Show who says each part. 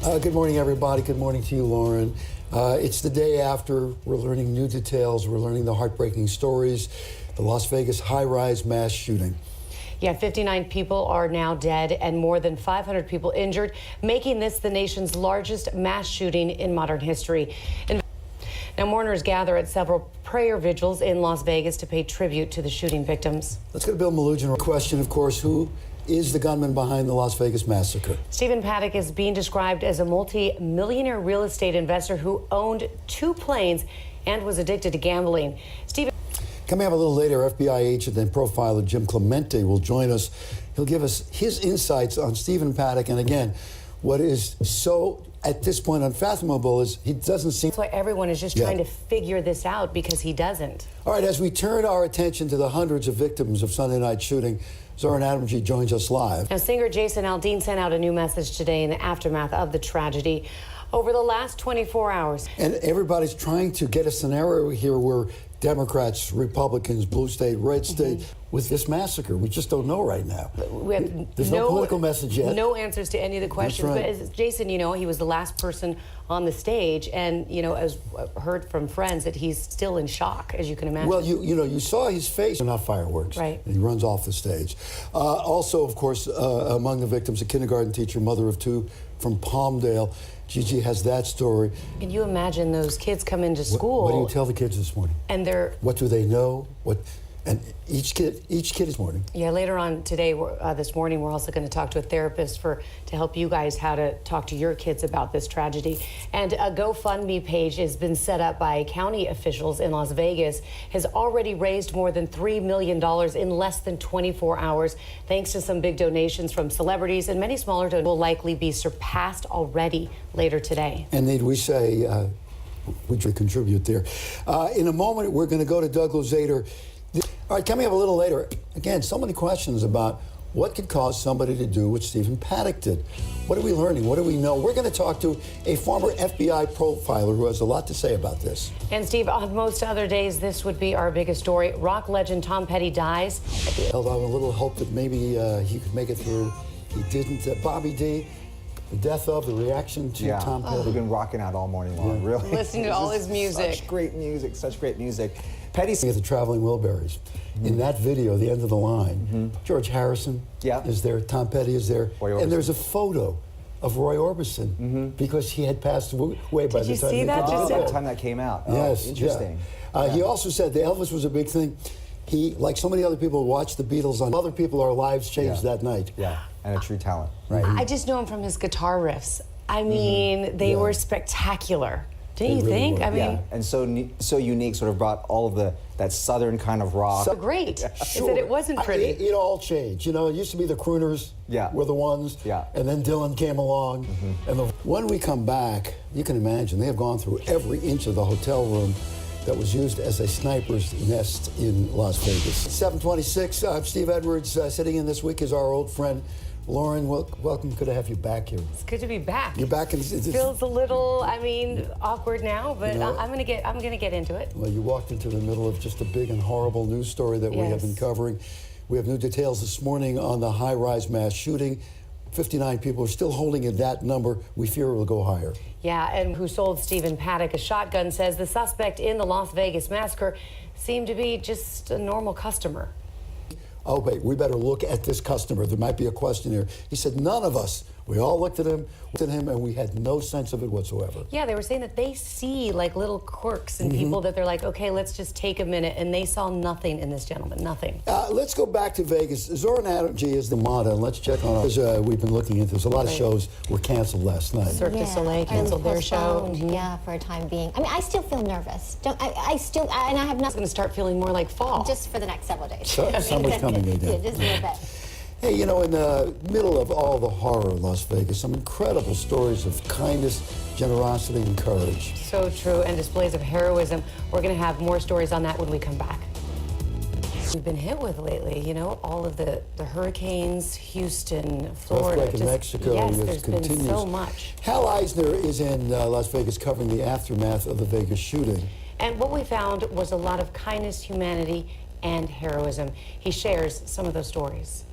Speaker 1: Good morning, everybody. Good morning to you, Lauren. It's the day after. We're learning new details. We're learning the heartbreaking stories. The Las Vegas high-rise mass shooting.
Speaker 2: Yeah, 59 people are now dead and more than 500 people injured, making this the nation's largest mass shooting in modern history. Now, mourners gather at several prayer vigils in Las Vegas to pay tribute to the shooting victims.
Speaker 1: Let's go to Bill Malugin. Question, of course, who is the gunman behind the Las Vegas massacre?
Speaker 2: Stephen Paddock is being described as a multi-millionaire real estate investor who owned 2 planes and was addicted to gambling.
Speaker 1: Coming up a little later, FBI agent and profiler Jim Clemente will join us. He'll give us his insights on Stephen Paddock. And again, what is so, at this point, unfathomable is he doesn't seem...
Speaker 2: That's why everyone is just trying to figure this out, because he doesn't.
Speaker 1: All right, as we turn our attention to the hundreds of victims of Sunday night shooting, Zoran Adamji joins us live.
Speaker 2: Now, singer Jason Aldean sent out a new message today in the aftermath of the tragedy. Over the last 24 hours.
Speaker 1: And everybody's trying to get a scenario here where Democrats, Republicans, blue state, red state, with this massacre. We just don't know right now. There's no political message yet.
Speaker 2: No answers to any of the questions.
Speaker 1: That's right.
Speaker 2: But as Jason, you know, he was the last person on the stage, and, you know, as heard from friends, that he's still in shock, as you can imagine.
Speaker 1: Well, you know, you saw his face, not fireworks.
Speaker 2: Right.
Speaker 1: And he runs off the stage. Also, of course, among the victims, a kindergarten teacher, mother of 2 from Palmdale. Gigi has that story.
Speaker 2: Can you imagine those kids come into school?
Speaker 1: What do you tell the kids this morning?
Speaker 2: And they're...
Speaker 1: What do they know? And each kid this morning.
Speaker 2: Yeah, later on today, this morning, we're also going to talk to a therapist to help you guys how to talk to your kids about this tragedy. And a GoFundMe page has been set up by county officials in Las Vegas, has already raised more than $3 million in less than 24 hours, thanks to some big donations from celebrities, and many smaller donations will likely be surpassed already later today.
Speaker 1: And need we say, would you contribute there? In a moment, we're going to go to Doug Luzader. All right, coming up a little later, again, so many questions about what could cause somebody to do what Stephen Paddock did. What are we learning? What do we know? We're going to talk to a former FBI profiler who has a lot to say about this.
Speaker 2: And Steve, on most other days, this would be our biggest story. Rock legend Tom Petty dies.
Speaker 1: Held out a little hope that maybe he could make it through. He didn't. Bobby D, the death of, the reaction to Tom Petty.
Speaker 3: We've been rocking out all morning long, really.
Speaker 2: Listening to all his music.
Speaker 3: Such great music, such great music. Petty's
Speaker 1: at the Traveling Wilburys. In that video, the end of the line, George Harrison is there, Tom Petty is there, and there's a photo of Roy Orbison because he had passed away by the time
Speaker 3: that came out.
Speaker 1: Yes,
Speaker 3: interesting.
Speaker 1: He also said that Elvis was a big thing. He, like so many other people, watched the Beatles on other people. Our lives changed that night.
Speaker 3: Yeah, and a true talent. Right.
Speaker 2: I just know him from his guitar riffs. I mean, they were spectacular. Didn't you think?
Speaker 1: Were.
Speaker 2: I mean,
Speaker 3: and so unique, sort of brought all of that southern kind of rock.
Speaker 2: So great. Sure. Is that it wasn't pretty.
Speaker 1: It all changed. You know, it used to be the crooners were the ones, and then Dylan came along. And when we come back, you can imagine, they have gone through every inch of the hotel room that was used as a sniper's nest in Las Vegas. 7:26, I'm Steve Edwards. Sitting in this week is our old friend, Lauren. Welcome. Good to have you back here.
Speaker 2: It's good to be back.
Speaker 1: You're back.
Speaker 2: It feels a little, I mean, awkward now, but I'm gonna get into it.
Speaker 1: Well, you walked into the middle of just a big and horrible news story that we have been covering. We have new details this morning on the high-rise mass shooting. 59 people are still holding at that number. We fear it will go higher.
Speaker 2: Yeah, and who sold Stephen Paddock a shotgun says the suspect in the Las Vegas massacre seemed to be just a normal customer.
Speaker 1: Oh, wait, we better look at this customer. There might be a question here. He said, none of us. We all looked at him, and we had no sense of it whatsoever.
Speaker 2: Yeah, they were saying that they see like little quirks in people that they're like, okay, let's just take a minute, and they saw nothing in this gentleman, nothing.
Speaker 1: Let's go back to Vegas. Zoran Adamji is the model. Let's check on it. We've been looking into this. A lot of shows were canceled last night.
Speaker 2: Cirque du Soleil canceled their show.
Speaker 4: Yeah, for a time being. I mean, I still feel nervous. I still, and I have nothing.
Speaker 2: It's going to start feeling more like fall.
Speaker 4: Just for the next several days.
Speaker 1: Summer's coming again.
Speaker 4: Yeah, just a little bit.
Speaker 1: Hey, you know, in the middle of all the horror of Las Vegas, some incredible stories of kindness, generosity, and courage.
Speaker 2: So true, and displays of heroism. We're going to have more stories on that when we come back. We've been hit with lately, you know, all of the hurricanes, Houston, Florida.
Speaker 1: Earthquake in Mexico.
Speaker 2: Yes, there's
Speaker 1: continues.
Speaker 2: been so much.
Speaker 1: Hal Eisner is in Las Vegas covering the aftermath of the Vegas shooting.
Speaker 2: And what we found was a lot of kindness, humanity, and heroism. He shares some of those stories.